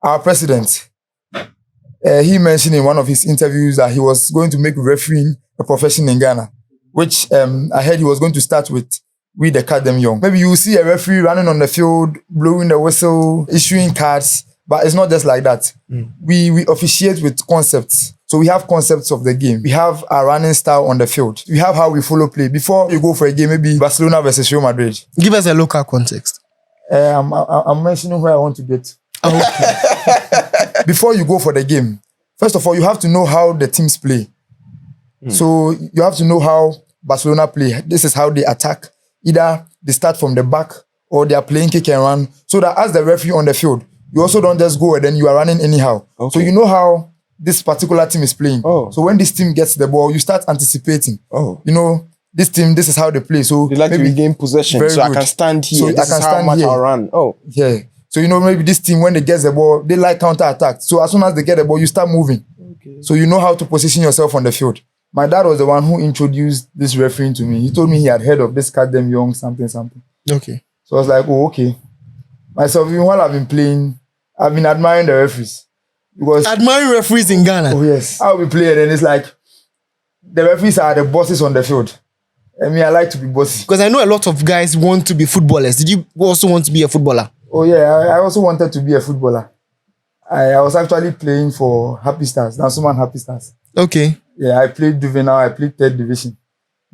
our president, he mentioned in one of his interviews that he was going to make refereeing a profession in Ghana, which I heard he was going to start with We the Academy Young. Maybe you will see a referee running on the field, blowing the whistle, issuing cards, but it's not just like that. We officiate with concepts. So we have concepts of the game. We have our running style on the field. We have how we follow play. Before you go for a game, maybe Barcelona versus Real Madrid. Give us a local context. I'm mentioning where I want to get. Okay. Before you go for the game, first of all, you have to know how the teams play. So you have to know how Barcelona play. This is how they attack. Either they start from the back or they are playing kick and run. So that as the referee on the field, you also don't just go and then you are running anyhow. Okay. So you know how this particular team is playing. So when this team gets the ball, you start anticipating. You know, this team, this is how they play. So they like to regain possession. So good. I can stand here. So this is how much I'll run. Yeah. So you know, maybe this team, when they get the ball, they like counter-attack. So as soon as they get the ball, you start moving. Okay. So you know how to position yourself on the field. My dad was the one who introduced this refereeing to me. He told me he had heard of this Academy Young something. Okay. So I was like, oh, okay. Myself, even while I've been playing, I've been admiring the referees. Because admiring referees in Ghana? Oh, yes. I'll be playing and it's like, the referees are the bosses on the field. I mean, I like to be bossy. Because I know a lot of guys want to be footballers. Did you also want to be a footballer? Oh, yeah. I also wanted to be a footballer. I was actually playing for Happy Stars, Gassama Happy Stars. Okay. Yeah, I played juvenile, I played 3rd division.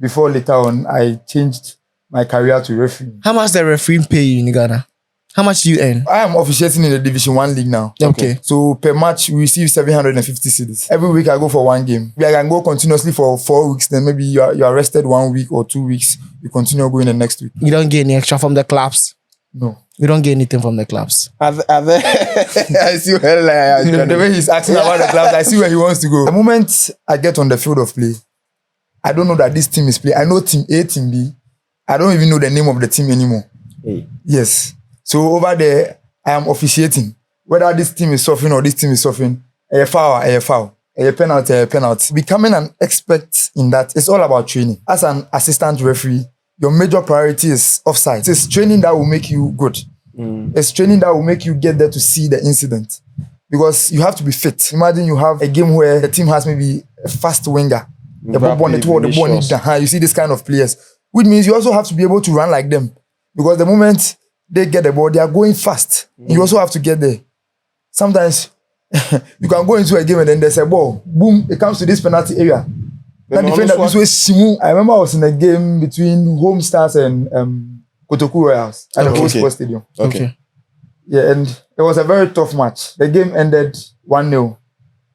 Before later on, I changed my career to refereeing. How much does refereeing pay you in Ghana? How much do you earn? I am officiating in the Division 1 league now. Okay. So per match, we receive 750 cedis. Every week I go for one game. I can go continuously for 4 weeks, then maybe you are rested 1 week or 2 weeks. You continue going the next week. You don't get any extra from the clubs? No. You don't get anything from the clubs? I see where the way he's asking about the clubs, I see where he wants to go. The moment I get on the field of play, I don't know that this team is playing. I know team A, team B. I don't even know the name of the team anymore. Hey. Yes. So over there, I am officiating. Whether this team is suffering or this team is suffering, a foul, a penalty. Becoming an expert in that, it's all about training. As an assistant referee, your major priority is offside. It's training that will make you good. It's training that will make you get there to see the incident. Because you have to be fit. Imagine you have a game where the team has maybe a fast winger. The ball, you see this kind of players. Which means you also have to be able to run like them. Because the moment they get the ball, they are going fast. You also have to get there. Sometimes you can go into a game and then there's a ball. Boom, it comes to this penalty area. That defender this way, Simu. I remember I was in a game between Home Stars and Kotoku Royals at the Old Sports Stadium. Okay. Yeah, and it was a very tough match. The game ended 1-0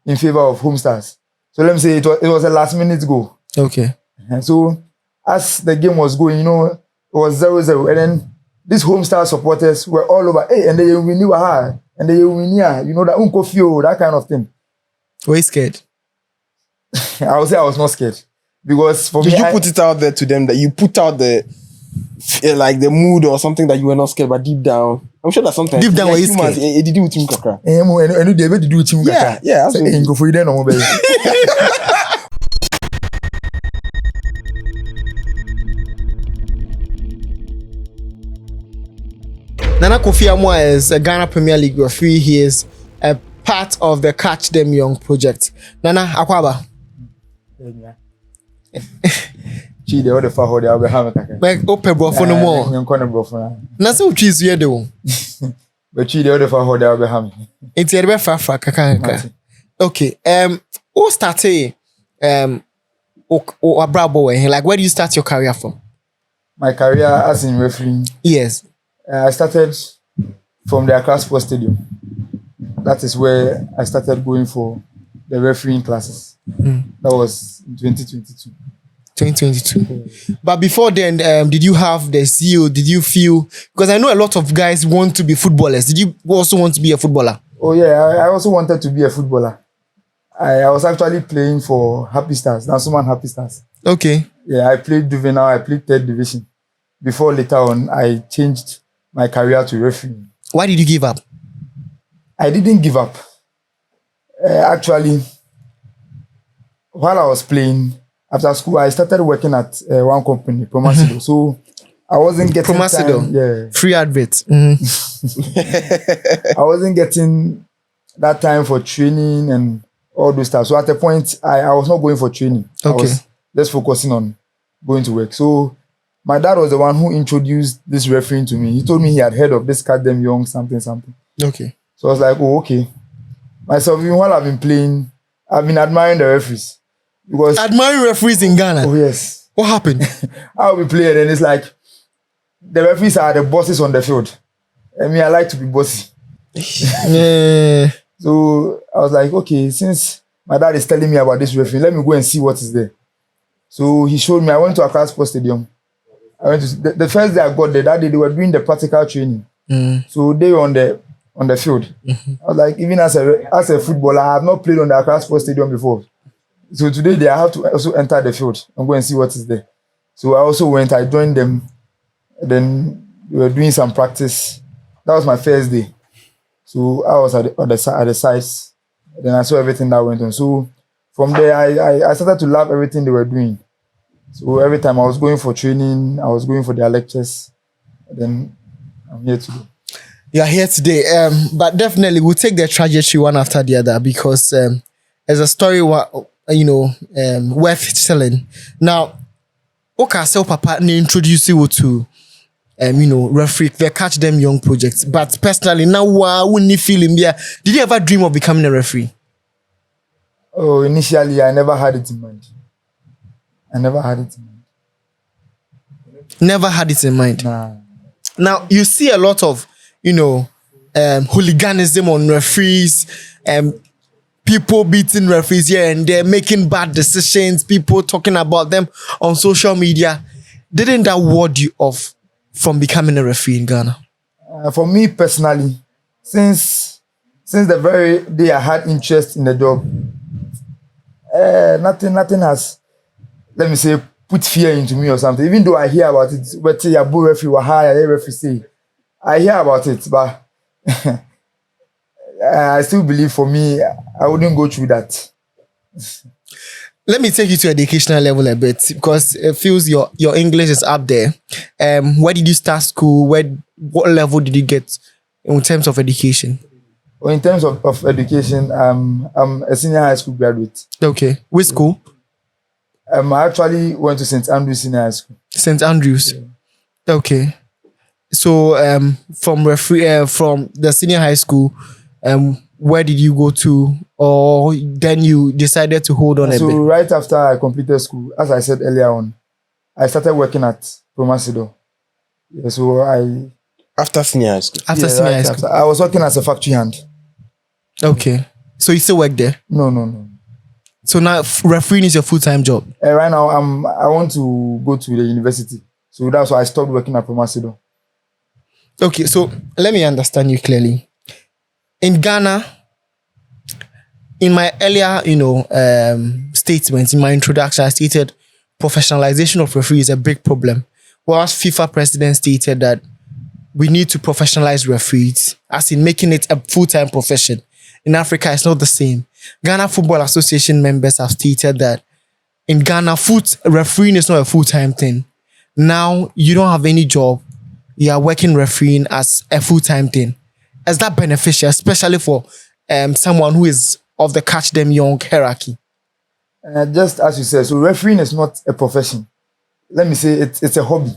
in favor of Home Stars. So let me say it was a last minute goal. Okay. And so as the game was going, you know, it was 0-0. And then these Home Stars supporters were all over. Hey, and they win you and they win here. You know, that unkofio, that kind of thing. Were you scared? I would say I was not scared. Because for me, Did you put it out there to them that you put out the like the mood or something that you were not scared, but deep down, I'm sure that sometimes deep down, were you scared? Did you do with him, Kakra? Yeah. Absolutely. Go for it, no baby. Nana Kofi Amwa is a Ghana Premier League referee. He is a part of the Catch Them Young project. Nana Akwaba. Chi de order for how they are having. Like open brofo no more. Na so cheese here do. But chi de order for how they are having. It's a bit far kaka. Okay. Who started or Brabo? Like where do you start your career from? My career as in refereeing. Yes. I started from the Accra Sports Stadium. That is where I started going for the refereeing classes. That was in 2022. 2022. But before then, did you have the zeal? Did you feel... Because I know a lot of guys want to be footballers. Did you also want to be a footballer? Oh yeah, I also wanted to be a footballer. I was actually playing for Happy Stars, Gassama Happy Stars. Okay. Yeah, I played juvenile, I played 3rd division. Before later on, I changed my career to refereeing. Why did you give up? I didn't give up. Actually, while I was playing, after school, I started working at one company, Promasido. So I wasn't getting Promasido. time. Yeah. Free adverts. I wasn't getting that time for training and all those stuff. So at a point, I was not going for training. I Okay. was just focusing on going to work. So my dad was the one who introduced this refereeing to me. He told me he had heard of this Cat Them Young something. Okay. So I was like, oh, okay. Myself, even while I've been playing, I've been admiring the referees. Because, Admiring referees in Ghana. oh yes, What happened? I'll be playing and it's like, the referees are the bosses on the field. I mean, I like to be bossy. Yeah. So I was like, okay, since my dad is telling me about this referee, let me go and see what is there. So he showed me. I went to Accra Sports Stadium. I went to the first day I got there. That day they were doing the practical training. So they were on the field. I was like, even as a footballer, I have not played on the Accra Sports Stadium before. So today I have to also enter the field and go and see what is there. So I also went. I joined them. Then we were doing some practice. That was my first day. So I was at the sites. Then I saw everything that went on. So from there, I started to love everything they were doing. So every time I was going for training, I was going for their lectures. Then I'm here today. You are here today. But definitely we'll take the trajectory one after the other because there's a story worth telling. Now, okay, so Papa introduce you to referee the Catch Them Young project. But personally, now when you feel in there, did you ever dream of becoming a referee? Oh, initially I never had it in mind. Never had it in mind. Nah. Now you see a lot of hooliganism on referees, people beating referees here and there, making bad decisions, people talking about them on social media. Didn't that ward you off from becoming a referee in Ghana? For me personally, since the very day I had interest in the job, nothing has, let me say, put fear into me or something. Even though I hear about it, but say Abu referee wa hire referee say, I hear about it, but I still believe for me, I wouldn't go through that. Let me take you to educational level a bit because it feels your English is up there. Where did you start school? What level did you get in terms of education? Well, in terms of education, I'm a senior high school graduate. Okay. Which school? I actually went to St. Andrews Senior High School. St. Andrews. Yeah. Okay. So from the senior high school, where did you go to? Or then you decided to hold on a bit? So right after I completed school, as I said earlier on, I started working at Promasido. Yeah, so After senior high school. Senior high school. I was working as a factory hand. Okay. So you still work there? No. So now refereeing is your full-time job? Right now, I want to go to the university. So that's why I stopped working at Promasido. Okay, so let me understand you clearly. In Ghana, in my earlier, statements, in my introduction, I stated professionalization of referees is a big problem. Whereas FIFA president stated that we need to professionalize referees, as in making it a full-time profession. In Africa, it's not the same. Ghana Football Association members have stated that in Ghana, refereeing is not a full-time thing. Now, you don't have any job. You are working refereeing as a full-time thing. Is that beneficial, especially for someone who is of the Catch Them Young hierarchy? Just as you said, so refereeing is not a profession. Let me say it's a hobby.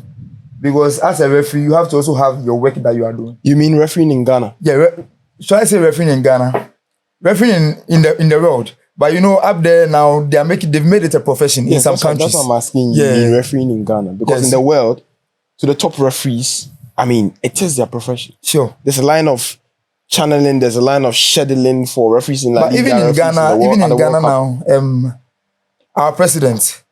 Because as a referee, you have to also have your work that you are doing. You mean refereeing in Ghana? Yeah, should I say refereeing in Ghana? Refereeing in the world. But up there now, they've made it a profession in some countries. That's what I'm asking you. Yeah. You mean refereeing in Ghana? Because in the world, to the top referees, it is their profession. Sure. There's a line of channeling, there's a line of scheduling for referees in but even in Ghana, now, our president,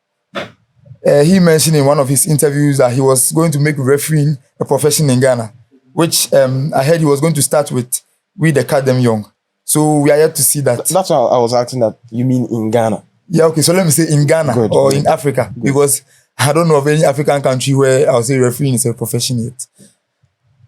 he mentioned in one of his interviews that he was going to make refereeing a profession in Ghana, which I heard he was going to start with the Catch Them Young. So we are yet to see that. That's why I was asking that you mean in Ghana. Yeah, okay. So let me say in Ghana or in Africa, because I don't know of any African country where I'll say refereeing is a profession yet.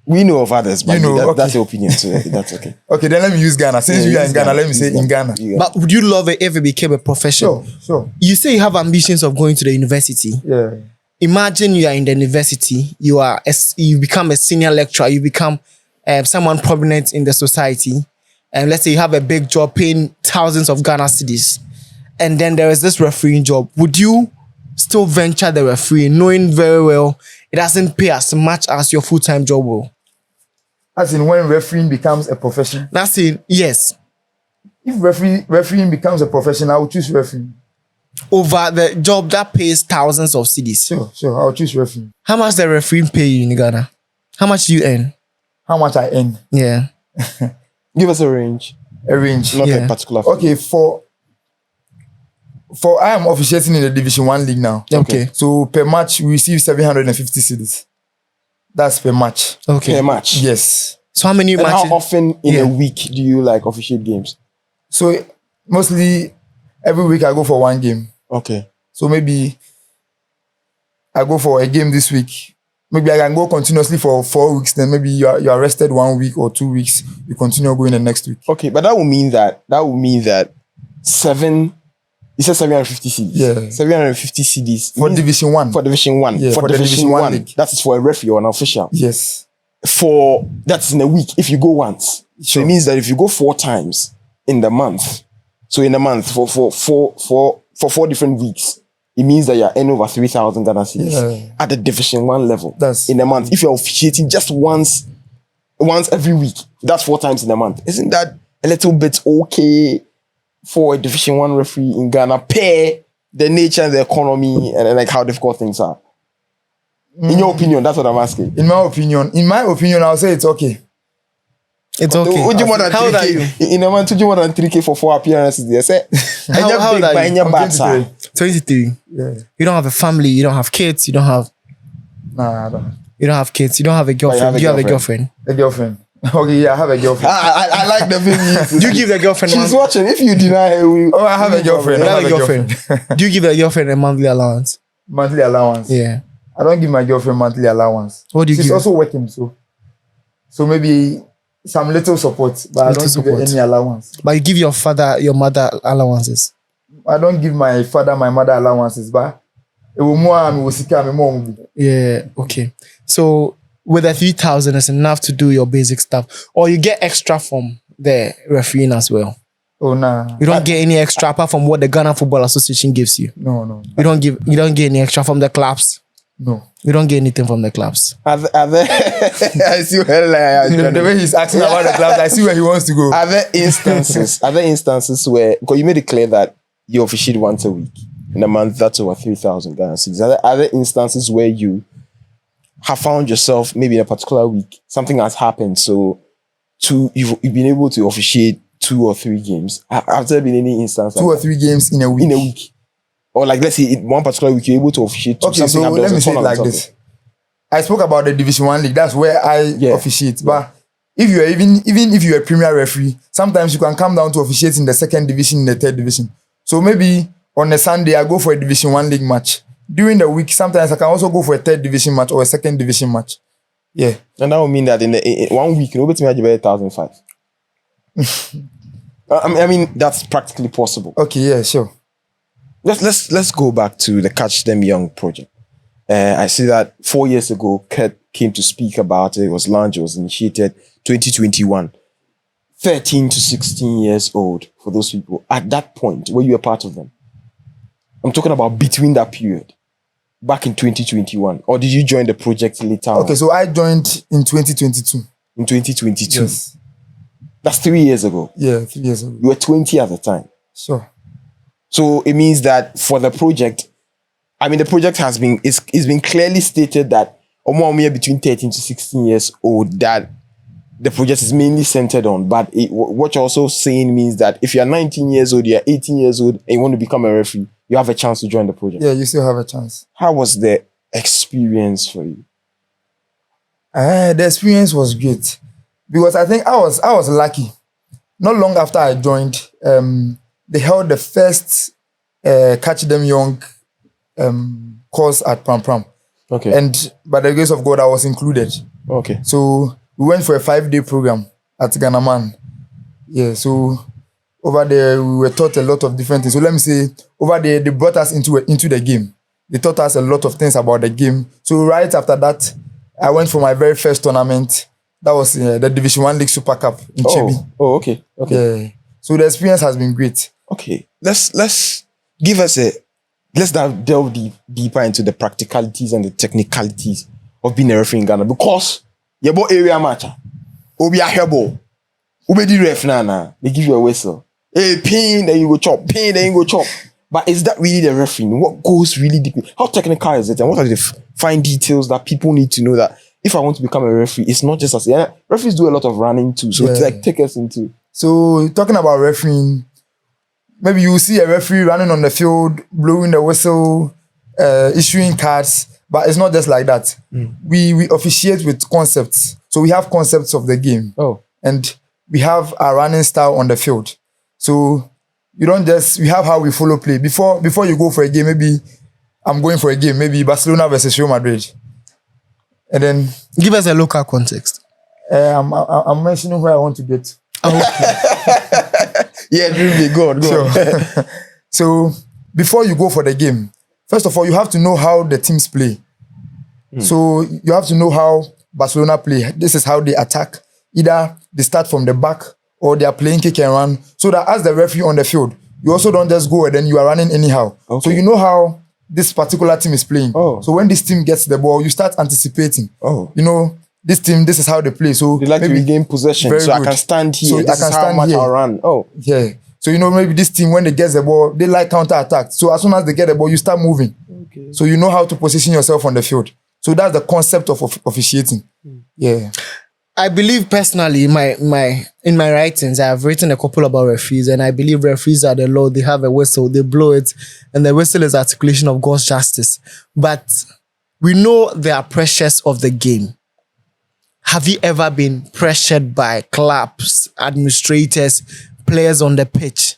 We know of others, but that's your opinion, so that's okay. Okay, then let me use Ghana. Since we are in Ghana, let me say in Ghana. But would you love it if it became a profession? Sure. You say you have ambitions of going to the university. Yeah. Imagine you are in the university, you become a senior lecturer, you become someone prominent in the society, and let's say you have a big job paying thousands of Ghana cedis, and then there is this refereeing job, would you still venture the refereeing, knowing very well it doesn't pay as much as your full-time job will? As in when refereeing becomes a profession. That's it. Yes. If refereeing becomes a profession, I would choose refereeing. Over the job that pays thousands of cedis. Sure, I'll choose refereeing. How much the refereeing pay you in Ghana? How much do you earn? How much I earn? Yeah. Give us a range. A range. Not Yeah. a particular figure. Okay, for I am officiating in the Division 1 league now. Okay. So per match we receive 750 cedis. That's per match. Okay. Per match. Yes. So how many And matches? how often in Yeah. a week do you like officiate games? So mostly every week I go for one game. Okay. So maybe I go for a game this week. Maybe I can go continuously for 4 weeks. Then maybe you're rested 1 week or 2 weeks. You continue going the next week. Okay, but that would mean that you said 750 CDs. Yeah. 750 CDs For means- Division 1. for Division 1. Yeah, for Division 1 league. that is for a referee or an official. Yes. For that's in a week if you go once. So Sure. it means that if you go 4 times in the month, so in a month for 4 different weeks, it means that you're earning over 3,000 Ghana cedis Yeah. at the Division 1 level. That's- in a month. If you're officiating just once every week, that's 4 times in a month. Isn't that a little bit okay for a Division 1 referee in Ghana, per the nature and the economy and like how difficult things are? In your opinion, that's what I'm asking. In my opinion, I'll say it's okay. It's okay. Would you more than How old are 3K? you? In a month, would you more than 3K for 4 appearances? They say, How old are you? I'm 23. 23. Yeah. You don't have a family. You don't have kids. You don't have kids. You don't have a girlfriend. a Do you have a girlfriend. girlfriend? A girlfriend. Okay, yeah, I have a girlfriend. I like the baby. Do you give the girlfriend She's one? watching. If you deny her, we. Oh, I have a girlfriend. You I have a girlfriend. Do you give the girlfriend a monthly allowance? Monthly allowance. Yeah. I don't give my girlfriend monthly allowance. What do you She's give? also working, so maybe some little support, but I Little don't give her support. any allowance. But you give your father, your mother allowances. I don't give my father, my mother allowances, but it will more and will seek me more. Yeah. Okay. So with the 3,000, it's enough to do your basic stuff, or you get extra from the refereeing as well. Oh nah. You don't get any extra apart from what the Ghana Football Association gives you. No. You don't get any extra from the clubs. No. You don't get anything from the clubs. Are there, I see where The way he's asking about the clubs, I see where he wants to go. Are there instances where, because you made it clear that you officiate once a week in a month, that's over 3,000 Ghana cedis. Are there instances where you have found yourself maybe in a particular week, something has happened, so you've been able to officiate 2 or 3 games? Have there been any instance 2 or 3 games in a week. in a week? Or like, let's say in one particular week, you're able to officiate 2. Okay, something so happened, there let me was a say it tournament like or this. I spoke about the Division 1 league. That's where I Yeah. officiate. But if you're even if you're a premier referee, sometimes you can come down to officiate in the 2nd division, in the 3rd division. So maybe on a Sunday, I go for a Division 1 league match. During the week, sometimes I can also go for a 3rd division match or a 2nd division match. Yeah. And that would mean that in 1 week, you'll be able to make 1,005. I mean, that's practically possible. Okay, yeah, sure. Let's go back to the Catch Them Young project. I see that 4 years ago, Kurt came to speak about it. It was launched, it was initiated 2021. 13 to 16 years old for those people. At that point, were you a part of them? I'm talking about between that period, back in 2021. Or did you join the project later on? Okay, so I joined in 2022. In 2022. Yes. That's 3 years ago. Yeah, 3 years ago. You were 20 at the time. Sure. So it means that for the project, I mean, the project has been, it's been clearly stated that between 13 to 16 years old, that the project is mainly centered on. But what you're also saying means that if you're 19 years old, you're 18 years old, and you want to become a referee, you have a chance to join the project. Yeah, you still have a chance. How was the experience for you? The experience was great because I think I was lucky. Not long after I joined, they held the first Catch Them Young course at Pram Pram. Okay. And by the grace of God, I was included. Okay. So we went for a 5-day program at Ghanaman. Yeah, so over there we were taught a lot of different things. So let me say, over there they brought us into the game. They taught us a lot of things about the game. So right after that, I went for my very first tournament. That was the Division 1 League Super Cup in Chibi. Oh, okay. Yeah. So the experience has been great. Okay. Let's give us let's delve deeper into the practicalities and the technicalities of being a referee in Ghana, because your ball area matcher, obi a hebo, obi di ref na, they give you a whistle. Hey, pin, then you go chop, pin, then you go chop. But is that really the refereeing? What goes really deep? How technical is it? And what are the fine details that people need to know that if I want to become a referee, it's not just as referees do a lot of running too. So it's like take us into. So talking about refereeing, maybe you see a referee running on the field, blowing the whistle, issuing cards, but it's not just like that. We officiate with concepts. So we have concepts of the game. And we have a running style on the field. So you don't just, we have how we follow play. Before you go for a game, maybe I'm going for a game, maybe Barcelona versus Real Madrid. And then give us a local context. I'm mentioning where I want to get. Yeah, really, go on. So before you go for the game, first of all, you have to know how the teams play. So you have to know how Barcelona play. This is how they attack. Either they start from the back or they are playing kick and run. So that as the referee on the field, you also don't just go and then you are running anyhow. So you know how this particular team is playing. So when this team gets the ball, you start anticipating. You know, this team, this is how they play. So they like to regain possession. So good. I can stand here. So this is how much I'll run. Yeah. So you know, maybe this team, when they get the ball, they like counter-attack. So as soon as they get the ball, you start moving. So you know how to position yourself on the field. So that's the concept of officiating. Yeah. I believe personally, in my writings, I have written a couple about referees, and I believe referees are the law. They have a whistle, they blow it, and the whistle is articulation of God's justice. But we know there are pressures of the game. Have you ever been pressured by clubs, administrators, players on the pitch?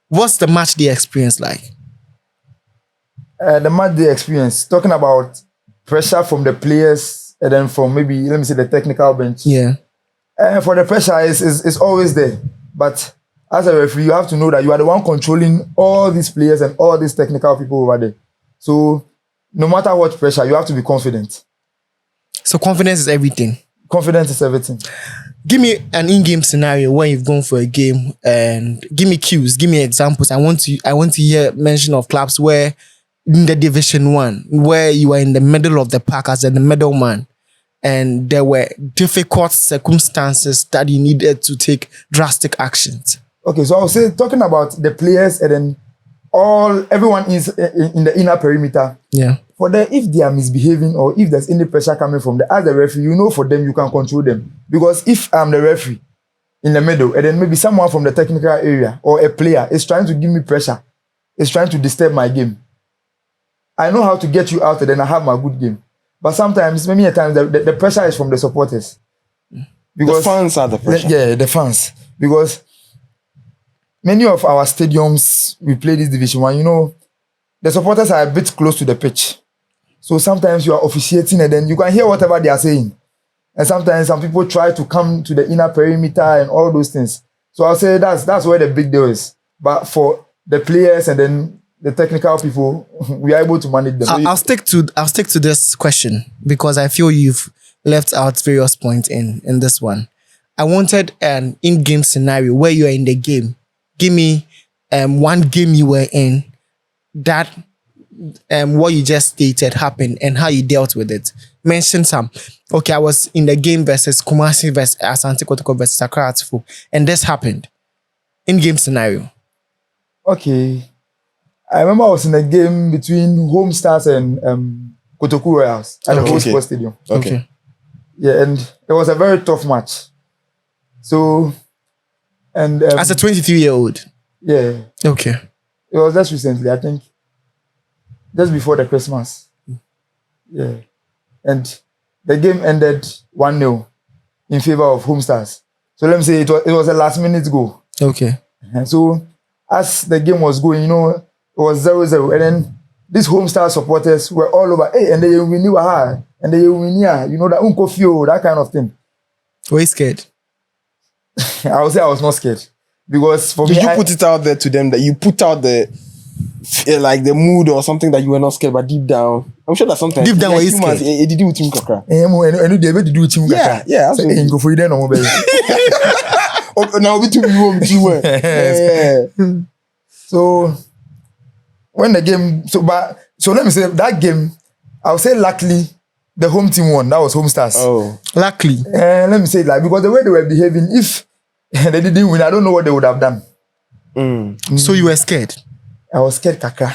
What's the match day experience like? The match day experience, talking about pressure from the players, and then from maybe, let me say, the technical bench. Yeah. For the pressure, is always there. But as a referee, you have to know that you are the one controlling all these players and all these technical people over there. So no matter what pressure, you have to be confident. So confidence is everything. Confidence is everything. Give me an in-game scenario where you've gone for a game, and give me cues, give me examples. I want to hear mention of clubs where in the Division 1, where you are in the middle of the pack as the middleman, and there were difficult circumstances that you needed to take drastic actions. Okay, so I'll say, talking about the players and then everyone is in the inner perimeter. Yeah. For them, if they are misbehaving or if there's any pressure coming from as the referee, you know, for them, you can control them. Because if I'm the referee in the middle, and then maybe someone from the technical area or a player is trying to give me pressure, is trying to disturb my game, I know how to get you out and then I have my good game. But sometimes, many times, the pressure is from the supporters. Because the fans are the pressure. Yeah, the fans. Because many of our stadiums, we play this Division 1, you know, the supporters are a bit close to the pitch. So sometimes you are officiating and then you can hear whatever they are saying. And sometimes some people try to come to the inner perimeter and all those things. So I'll say that's where the big deal is. But for the players and then the technical people, we are able to manage them. I'll stick to this question because I feel you've left out various points in this one. I wanted an in-game scenario where you are in the game. Give me one game you were in that what you just stated happened and how you dealt with it. Mention some. Okay, I was in the game versus Kumasi versus Asante Kotoko versus Accra Atifo, and this happened. In-game scenario. Okay. I remember I was in a game between Home Stars and Kotoku Royals at the Home Sports Stadium. Okay. Yeah, and it was a very tough match. So, and as a 23-year-old. Yeah. Okay. It was just recently, I think, just before the Christmas. Yeah. And the game ended 1-0 in favor of Home Stars. So let me say it was a last-minute goal. Okay. And so as the game was going, you know, it was 0-0. And then these Home Star supporters were all over. Hey, and they win you and they win here. You know, that Unko Fio, that kind of thing. Were you scared? I would say I was not scared. Because for me, Did you put it out there to them that you put out the like the mood or something that you were not scared, but deep down, I'm sure that sometimes Deep down, like were you humans, scared? it did with him kakra. And they do it. Yeah, absolutely. Go for you then, no Now we two home team. Yeah. So when the game, so let me say that game, I'll say luckily the home team won. That was Home Stars. Oh, Luckily. Let me say it like because the way they were behaving, if they didn't win, I don't know what they would have done. So you were scared? I was scared, kaka.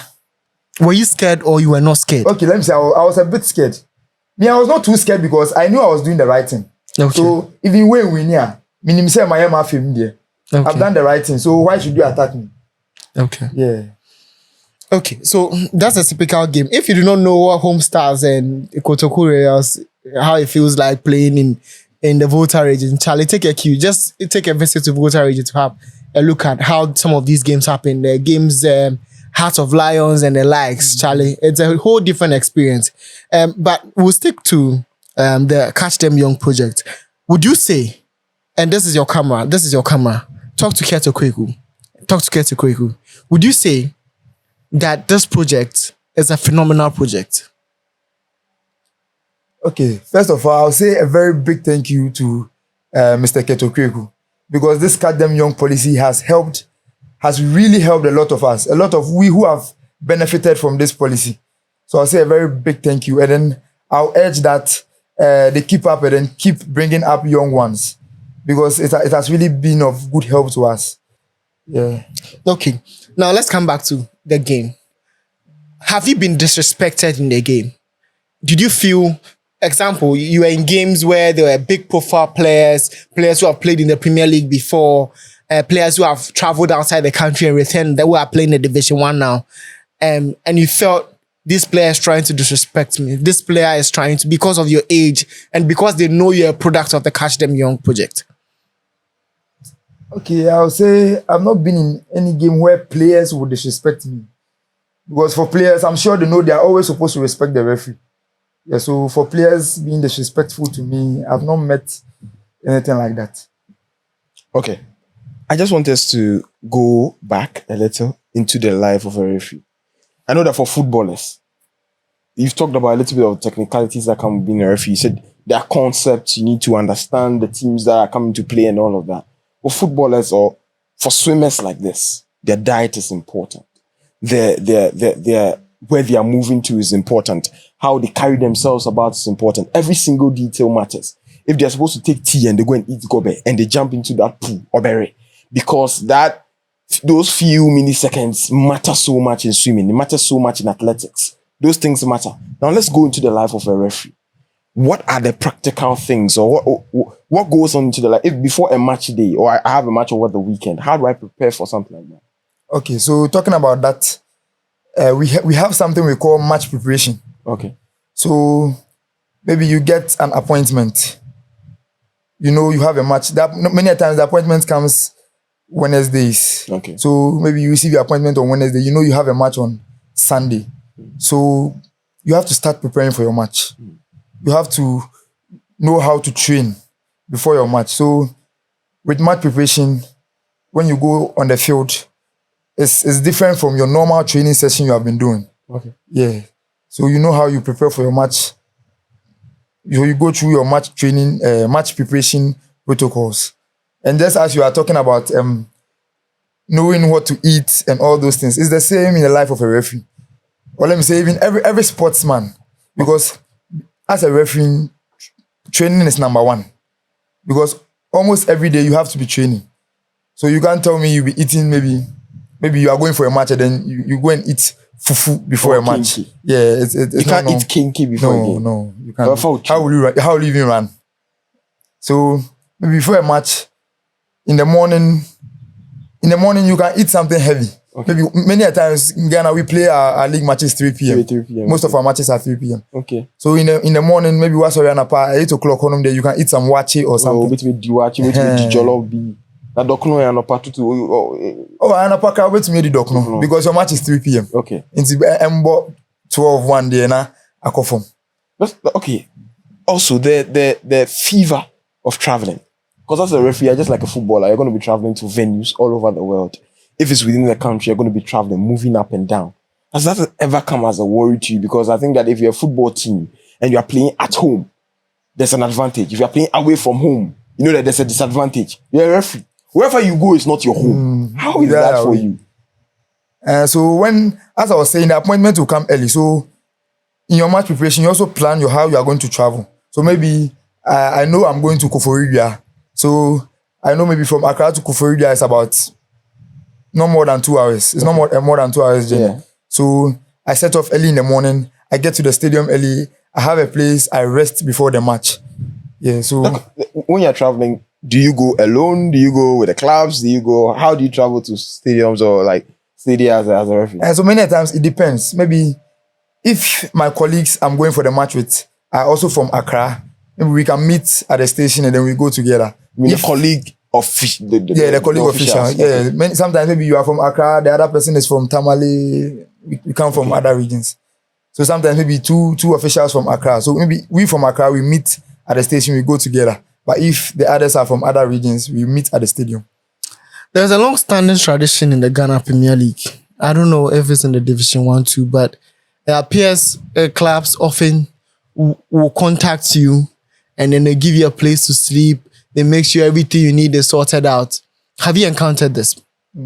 Were you scared or you were not scared? Okay, let me say I was a bit scared. Me, I was not too scared because I knew I was doing the right thing. Okay. So even when we near, meaning say my am film there. Okay. I've done the right thing. So why should you attack me? Okay. Yeah. Okay, so that's a typical game. If you do not know what Home Stars and Kotoku Royals, how it feels like playing in the Volta region, Charlie, take a cue. Just take a visit to Volta region to have a look at how some of these games happen. The games, Heart of Lions and the likes, Charlie. It's a whole different experience. But we'll stick to the Catch Them Young project. Would you say, and this is your camera, talk to Keto Kweku. Would you say that this project is a phenomenal project? Okay, first of all, I'll say a very big thank you to Mr. Keto Kweku because this Catch Them Young policy has really helped a lot of us, a lot of we who have benefited from this policy. So I'll say a very big thank you. And then I'll urge that they keep up and then keep bringing up young ones because it has really been of good help to us. Yeah. Okay, now let's come back to the game. Have you been disrespected in the game? Did you feel, example, you were in games where there were big profile players who have played in the Premier League before, players who have traveled outside the country and returned, that who are playing the Division 1 now, and you felt this player is trying to disrespect me. This player is trying to, because of your age and because they know you're a product of the Catch Them Young project. Okay, I'll say I've not been in any game where players would disrespect me. Because for players, I'm sure they know they are always supposed to respect the referee. Yeah, so for players being disrespectful to me, I've not met anything like that. okay. I just want us to go back a little into the life of a referee. I know that for footballers, you've talked about a little bit of technicalities that come with being a referee. You said there are concepts, you need to understand the teams that are coming to play and all of that. For footballers or for swimmers like this, their diet is important. Their where they are moving to is important. How they carry themselves about is important. Every single detail matters. If they're supposed to take tea and they go and eat gobe and they jump into that pool or berry, because those few milliseconds matter so much in swimming. It matters so much in athletics. Those things matter. Now let's go into the life of a referee. What are the practical things, or what goes on into the life? If before a match day, or I have a match over the weekend, how do I prepare for something like that? Okay, so talking about that, we have something we call match preparation. Okay. So maybe you get an appointment. You know you have a match. That many times the appointment comes Wednesdays. Okay. So maybe you receive your appointment on Wednesday. You know you have a match on Sunday. So you have to start preparing for your match. You have to know how to train before your match. So with match preparation, when you go on the field, it's different from your normal training session you have been doing. Okay. Yeah. So you know how you prepare for your match. You go through your match training, match preparation protocols. And just as you are talking about knowing what to eat and all those things, it's the same in the life of a referee. Or let me say even every sportsman, because as a referee, training is number one. Because almost every day you have to be training. So you can't tell me you'll be eating maybe you are going for a match and then you go and eat fufu before a match. Kinky. Yeah, it's You can't eat kinky before a game. No, you can't. How How will you run? How will you even run? So maybe before a match, in the morning you can eat something heavy. Okay. Maybe many a times in Ghana we play our league matches 3 p.m. 3 p.m. Most of our matches are 3 p.m. Okay. So in the morning, maybe what's around at 8 o'clock on there, you can eat some wachi or Oh, something. bit with diwachi, bit with jollof be. Na dokno ya no patutu. Oh, and a wait to me the dokno because your match is 3 p.m. Okay. It's embo 12 one day na akofom. Okay. Also, the fever of traveling. Because as a referee, you're just like a footballer. You're going to be traveling to venues all over the world. if it's within the country, you're going to be traveling, moving up and down. Has that ever come as a worry to you? Because I think that if you're a football team and you are playing at home, there's an advantage. If you're playing away from home, you know that there's a disadvantage. You're a referee. Wherever you go is not your home. How is that for you? So when, as I was saying, the appointment will come early. So in your match preparation, you also plan how you are going to travel. So maybe I know I'm going to Koforidua. So I know maybe from Accra to Koforidua is about not more than 2 hours. It's not more than 2 hours journey. Yeah. So I set off early in the morning. I get to the stadium early. I have a place. I rest before the match. Yeah. So when you're traveling, do you go alone? Do you go with the clubs? How do you travel to stadiums or like stadia as a referee? And so many times it depends. Maybe if my colleagues I'm going for the match with are also from Accra, maybe we can meet at the station and then we go together. The colleague official. The colleague official. Yeah. Sometimes maybe you are from Accra, the other person is from Tamale. We come from other regions. So sometimes maybe two officials from Accra. So maybe we from Accra, we meet at the station, we go together. But if the others are from other regions, we meet at the stadium. There's a long-standing tradition in the Ghana Premier League. I don't know if it's in the Division 1, 2, but it appears clubs often will contact you and then they give you a place to sleep. They make sure everything you need is sorted out. Have you encountered this?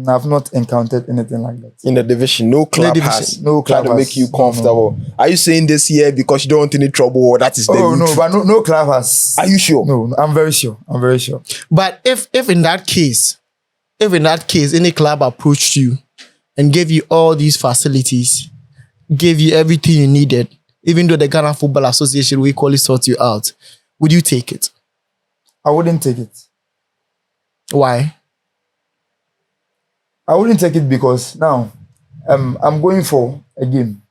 I've not encountered anything like that. In the division, no club has. No club to make you comfortable. No. Are you saying this here because you don't want any trouble or that is the no, but no club has. Are you sure? No, I'm very sure. But if in that case, any club approached you and gave you all these facilities, gave you everything you needed, even though the Ghana Football Association will equally sort you out, would you take it? I wouldn't take it. Why? I wouldn't take it because now I'm going for a game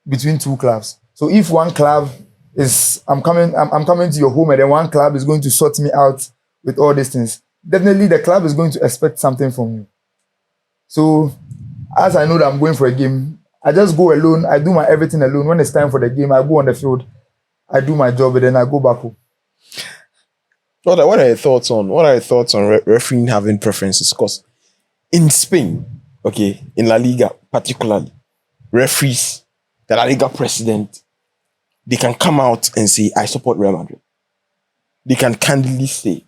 between two clubs. So if one club is I'm coming to your home and then one club is going to sort me out with all these things, definitely the club is going to expect something from you. So as I know that I'm going for a game, I just go alone. I do my everything alone. When it's time for the game, I go on the field, I do my job, and then I go back home. What are your thoughts on refereeing having preferences? Because in Spain, in La Liga particularly, referees, the La Liga president, they can come out and say, I support Real Madrid. They can candidly say,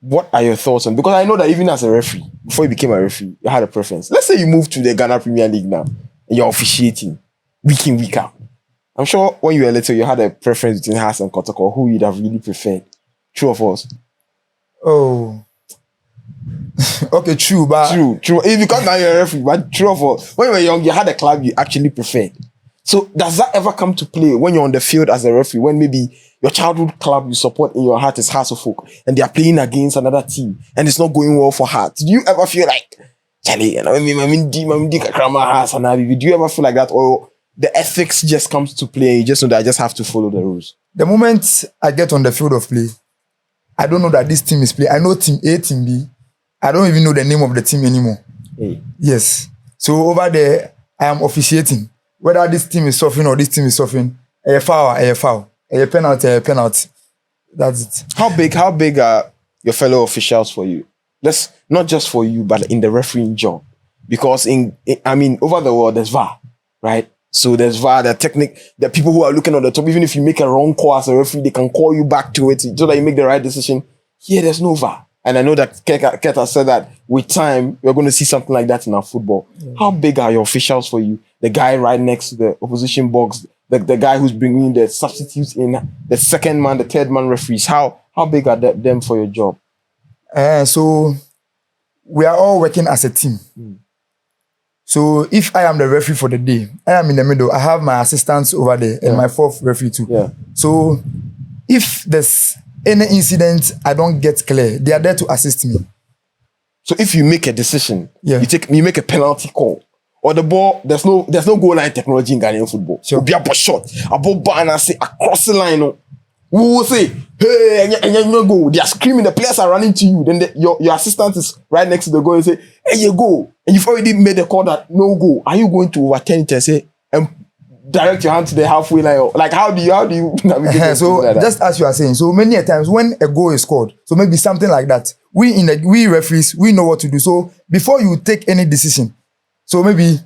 what are your thoughts on? Because I know that even as a referee, before you became a referee, you had a preference. Let's say you move to the Ghana Premier League now, and you're officiating week in, week out. I'm sure when you were little, you had a preference between Haas and Kotoko, who you'd have really preferred. True or false? Oh. Okay, true, but... True. If you can't now you're a referee, but true or false? When you were young, you had a club you actually preferred. So does that ever come to play when you're on the field as a referee, when maybe your childhood club you support in your heart is Hearts of Folk and they are playing against another team and it's not going well for Hearts? Do you ever feel like, Charlie, do you ever feel like that? Or the ethics just comes to play and you just know that I just have to follow the rules? The moment I get on the field of play, I don't know that this team is playing. I know team A, team B. I don't even know the name of the team anymore. Hey. Yes. So over there, I am officiating. Whether this team is suffering or this team is suffering, a foul. A penalty. That's it. How big are your fellow officials for you? That's not just for you, but in the refereeing job. Because over the world, there's VAR, right? So there's VAR, the people who are looking on the top, even if you make a wrong call as a referee, they can call you back to it so that you make the right decision. Here, there's no VAR. And I know that Keta said that with time, we're going to see something like that in our football. Yeah. How big are your officials for you? The guy right next to the opposition box, the guy who's bringing the substitutes in, the second man, the third man referees. How big are them for your job? So we are all working as a team. So if I am the referee for the day, I am in the middle. I have my assistants over there and my fourth referee too. Yeah. So if there's any incident I don't get clear, they are there to assist me. So if you make a decision, you make a penalty call, or the ball, there's no goal line technology in Ghanaian football. Sure. Be a ball shot, a ball bar, and I say across the line. We will say, hey, and you go. They are screaming. The players are running to you. Then your assistant is right next to the goal and say, hey, you go. And you've already made a call that no go. Are you going to overturn it and say, and direct your hand to the halfway line? Like how do you navigate So like that? just as you are saying, so many a times when a goal is scored, so maybe something like that, we referees, we know what to do. So before you take any decision, so maybe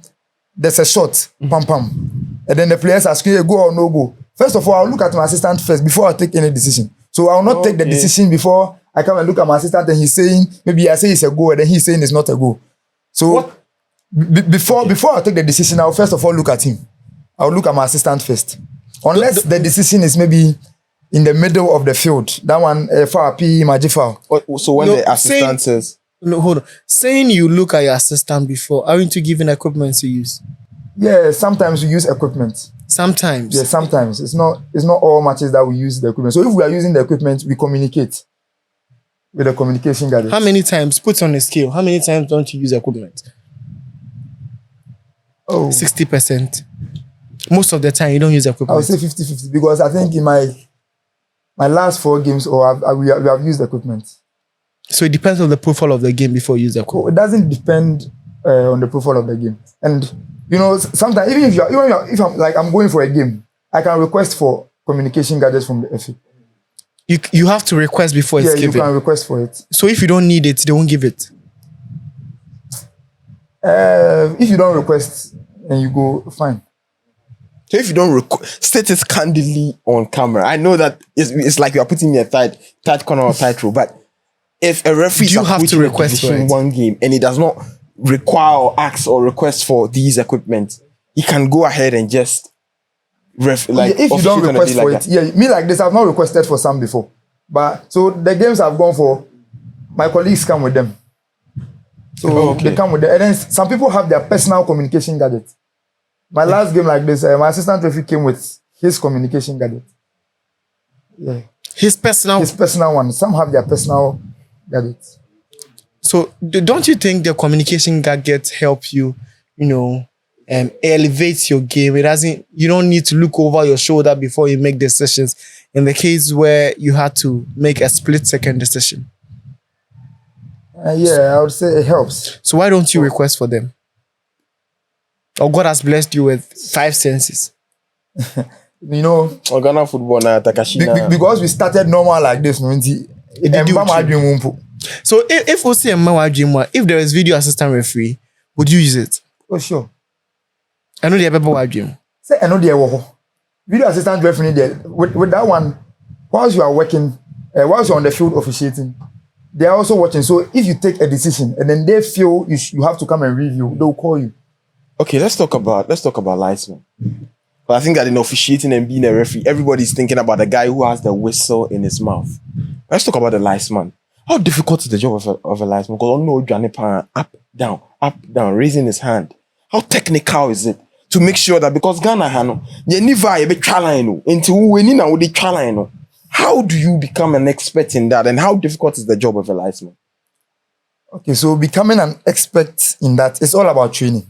there's a shot, pam pam, and then the players are screaming go or no go. First of all, I'll look at my assistant first before I take any decision. So I'll not take the decision before I come and look at my assistant and he's saying maybe I say it's a goal and then he's saying it's not a goal. So before I take the decision, I'll first of all look at him. I'll look at my assistant first. Unless the decision is maybe in the middle of the field. That one, foul, P, magic foul. So when the assistant says... No, hold on. Saying you look at your assistant before, aren't you given equipment to use? Yeah, sometimes we use equipment. Sometimes? Yeah, sometimes. It's not all matches that we use the equipment. So if we are using the equipment, we communicate with the communication gadget. How many times, put on a scale, how many times don't you use equipment? 60%. Most of the time, you don't use equipment. I would say 50-50 because I think in my last 4 games, we have used equipment. So it depends on the profile of the game before you use equipment. It doesn't depend on the profile of the game. And you know, sometimes even if I'm going for a game, I can request for communication gadgets from the FA. You have to request before it's given. Yeah, you can request for it. So if you don't need it, they won't give it. If you don't request and you go, fine. So if you don't state it candidly on camera, I know that it's like you are putting me a tight corner or tight row, but if a referee have to request for it? One game and he does not require or ask or request for these equipment, he can go ahead and just if you don't request for it. Yeah, me like this, I've not requested for some before. But so the games I've gone for, my colleagues come with them. So they come with them. And then some people have their personal communication gadget. My last game like this, my assistant referee came with his communication gadget. Yeah. His personal one. Some have their personal gadgets. So don't you think the communication gadgets help you, elevate your game? You don't need to look over your shoulder before you make decisions. In the case where you had to make a split-second decision. Yeah, I would say it helps. So why don't you request for them? Or God has blessed you with 5 senses. Ghana football now, Takashina. Because we started normal like this, so if we see if there is video assistant referee, would you use it? Oh, sure. I know the paper dream. Say I know the video assistant referee there. With that one, whilst you are working, whilst you're on the field officiating, they are also watching. So if you take a decision and then they feel you have to come and review, they'll call you. Okay, let's talk about linesman. But I think that in officiating and being a referee, everybody's thinking about the guy who has the whistle in his mouth. Let's talk about the linesman. How difficult is the job of a linesman? Because I don't know Johnny up, down, raising his hand. How technical is it to make sure that because Ghana how do you become an expert in that, and how difficult is the job of a linesman? Okay, so becoming an expert in that, it's all about training.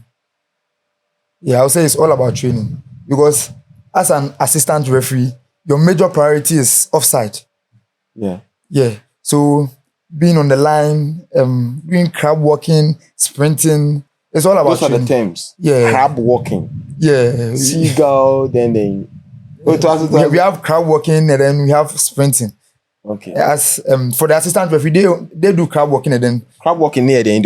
Yeah, I'll say it's all about training. Because as an assistant referee, your major priority is offside. Yeah. Yeah. So being on the line, doing crab walking, sprinting, it's all about those training. Are the terms. Yeah. Crab walking. Yeah. Seagull, then we have crab walking and then we have sprinting. Okay. As for the assistant referee, they do crab walking and then crab walking near the end.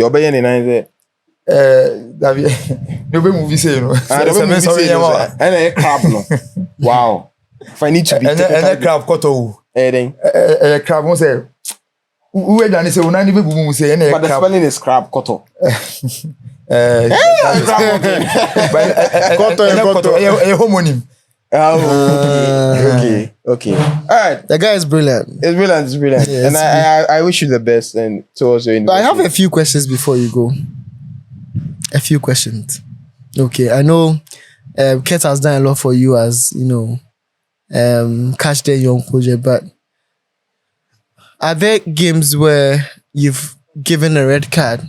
movie say, crab no. Wow. If I need to be crab koto. Crab won't say. But the spelling is crab koto. Homonym. Okay. All right. The guy is brilliant. It's brilliant. Yeah, and I wish you the best and towards your But I have a few questions before you go. A few questions. Okay, I know Ket has done a lot for you as, catch the young project, but are there games where you've given a red card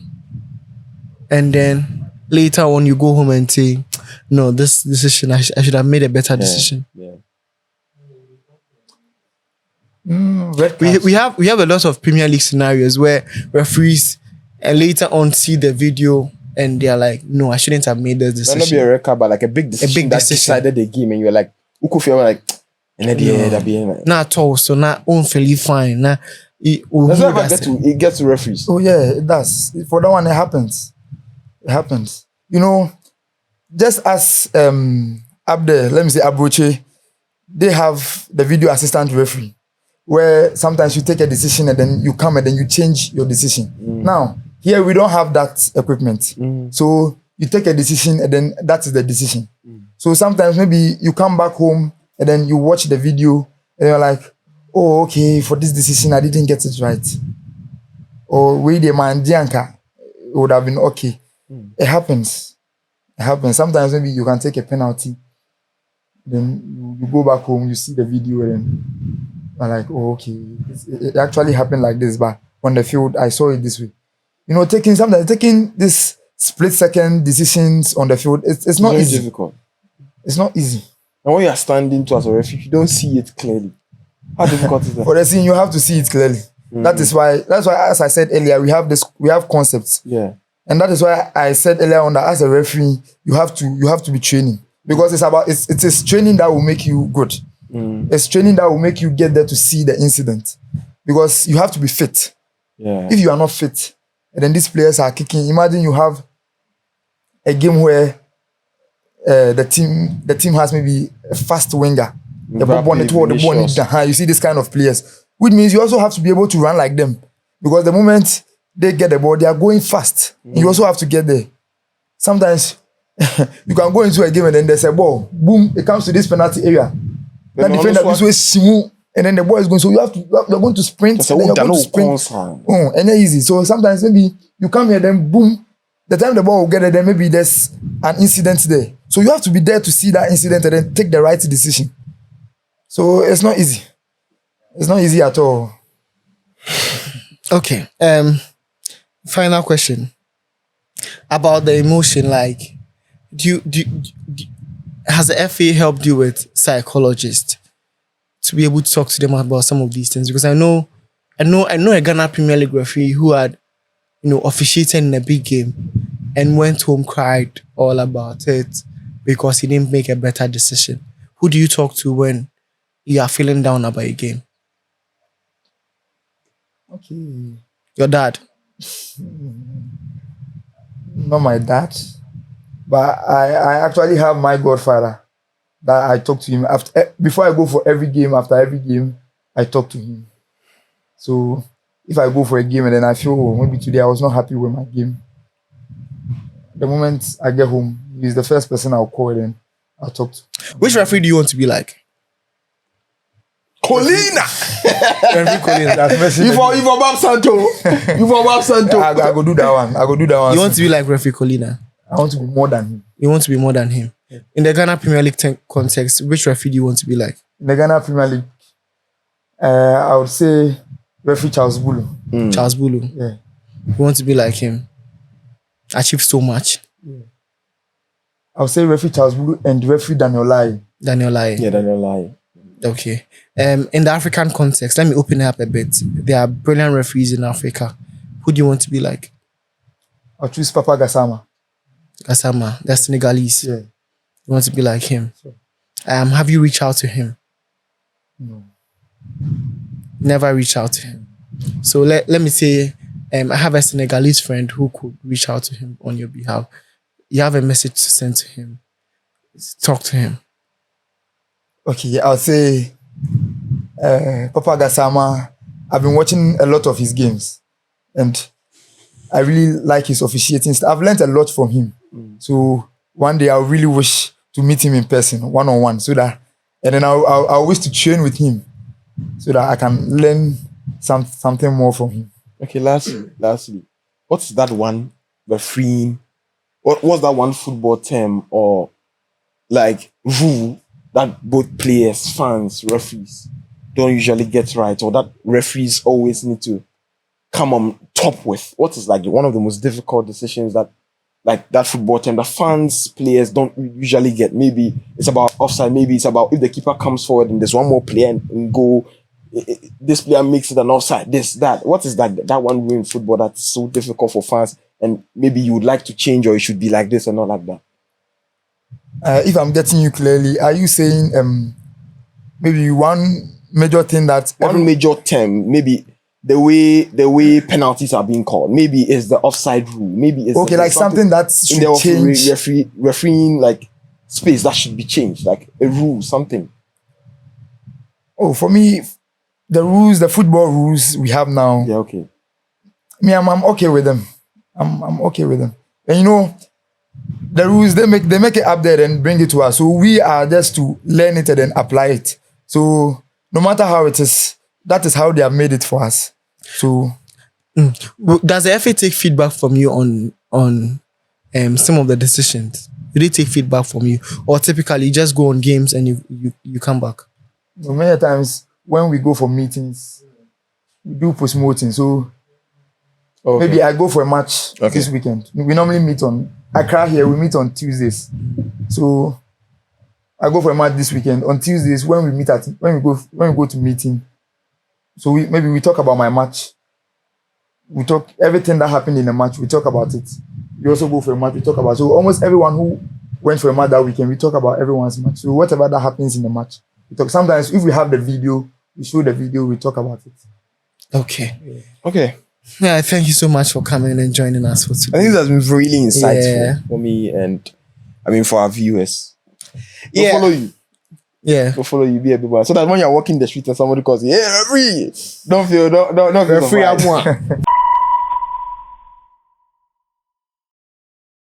and then later on you go home and say, no, this decision, I should have made a better decision? Yeah. We have a lot of Premier League scenarios where referees and later on see the video and they are like, no, I shouldn't have made this Might not be a decision. red card, but like a big decision that decided the game, and you're like, Ukufia were like, and then that be Not at all. So not unfairly fine. Nah, That's why it gets to referees. Oh yeah, it does. For that one, it happens. It happens. You know, just as up there, let me say Abuche, they have the video assistant referee, where sometimes you take a decision and then you come and then you change your decision. Now, here we don't have that equipment. So you take a decision and then that is the decision. So sometimes maybe you come back home and then you watch the video and you're like, oh, okay, for this decision, I didn't get it right. Or we the man Dianca, it would have been okay. It happens. It happens. Sometimes maybe you can take a penalty. Then you go back home, you see the video and you're like, oh, okay. It actually happened like this, but on the field, I saw it this way. You know, taking this split-second decisions on the field, it's not easy. Difficult. It's not easy. And when you're standing to as a referee, you don't see it clearly. How difficult is that? For the scene, you have to see it clearly. That's why, as I said earlier, we have concepts. Yeah. And that is why I said earlier on that as a referee, you have to be training. Because it is training that will make you good. It's training that will make you get there to see the incident. Because you have to be fit. Yeah. If you are not fit, and then these players are kicking, imagine you have a game where the team has maybe a fast winger. The ball, you see this kind of players. Which means you also have to be able to run like them. Because the moment they get the ball, they are going fast. You also have to get there. Sometimes you can go into a game and then there's a ball. Boom, it comes to this penalty area. That defender this way simu, and then the ball is going. So you're going to sprint. And you're going to sprint. And they're easy. So sometimes maybe you come here, then boom. The time the ball will get there, then maybe there's an incident there. So you have to be there to see that incident and then take the right decision. So it's not easy. It's not easy at all. Okay. Final question about the emotion. Like, has the FA helped you with psychologists to be able to talk to them about some of these things? Because I know a Ghana Premier League referee who had, officiated in a big game and went home, cried all about it because he didn't make a better decision. Who do you talk to when you are feeling down about a game? Okay. Your dad? Not my dad. But I actually have my godfather that I talk to him before I go for every game. After every game, I talk to him. So if I go for a game and then I feel, maybe today I was not happy with my game, the moment I get home, he's the first person I'll call and I'll talk to. Which referee do you want to be like? Collina! Referee You for Bob Santo. You for Bob Santo. I go do that one. You want to be like referee Collina? I want to be more than him. You want to be more than him? Yeah. In the Ghana Premier League context, which referee do you want to be like? In the Ghana Premier League, I would say referee Charles Bulu. Charles Bulu. Yeah. You want to be like him? Achieve so much. Yeah. I would say referee Charles Bulu and referee Daniel Lai. Daniel Lai. Yeah, Daniel Lai. Okay. In the African context, let me open it up a bit. There are brilliant referees in Africa. Who do you want to be like? I'll choose Papa Gassama. Gassama, that's Senegalese. Yeah. You want to be like him? Sure. Have you reached out to him? No. Never reach out to him. So let me say, I have a Senegalese friend who could reach out to him on your behalf. You have a message to send to him. Talk to him. Okay, I'll say Papa Gassama. I've been watching a lot of his games and I really like his officiating. I've learned a lot from him. So one day I really wish to meet him in person, one-on-one, so that, and then I wish to train with him so that I can learn something more from him. Okay, lastly, what's that one refereeing? What's that one football term or like rule that both players, fans, referees don't usually get right, or that referees always need to come on top with? What is like one of the most difficult decisions that, like that football term, the fans, players don't usually get? Maybe it's about offside, maybe it's about if the keeper comes forward and there's one more player and goal, this player makes it an offside, this, that. What is that one rule in football that's so difficult for fans and maybe you would like to change, or it should be like this or not like that? If I'm getting you clearly, are you saying maybe one major thing that One major term, maybe the way penalties are being called, maybe it's the offside rule, maybe it's okay, like something that in the should change? refereeing like space that should be changed, like a rule, something. Oh, for me, the rules, the football rules we have now, Yeah, okay. me, I'm okay with them. I'm okay with them. And you know, the rules they make it up there and bring it to us. So we are just to learn it and then apply it. So no matter how it is, that is how they have made it for us. So Does the FA take feedback from you on some of the decisions? Do they take feedback from you, or typically you just go on games and you come back? many times when we go for meetings, we do post-mortem. So Okay. maybe I go for a match Okay. this weekend. We normally meet on Accra here. We meet on Tuesdays. So I go for a match this weekend. On Tuesdays, when we go to meeting, so maybe we talk about my match. We talk everything that happened in the match. We talk about it. We also go for a match. We talk about, so almost everyone who went for a match that weekend, we talk about everyone's match. So whatever that happens in the match, we talk. Sometimes if we have the video, we show the video. We talk about it. Okay. Okay. Yeah, thank you so much for coming and joining us for I today. think that's been really insightful Yeah. for me, and I mean for our viewers. Yeah. We'll follow you. Yeah. We'll follow you, be a big one. So that when you're walking the street and somebody calls you, hey, referee, don't feel Referee, surprised. I'm one.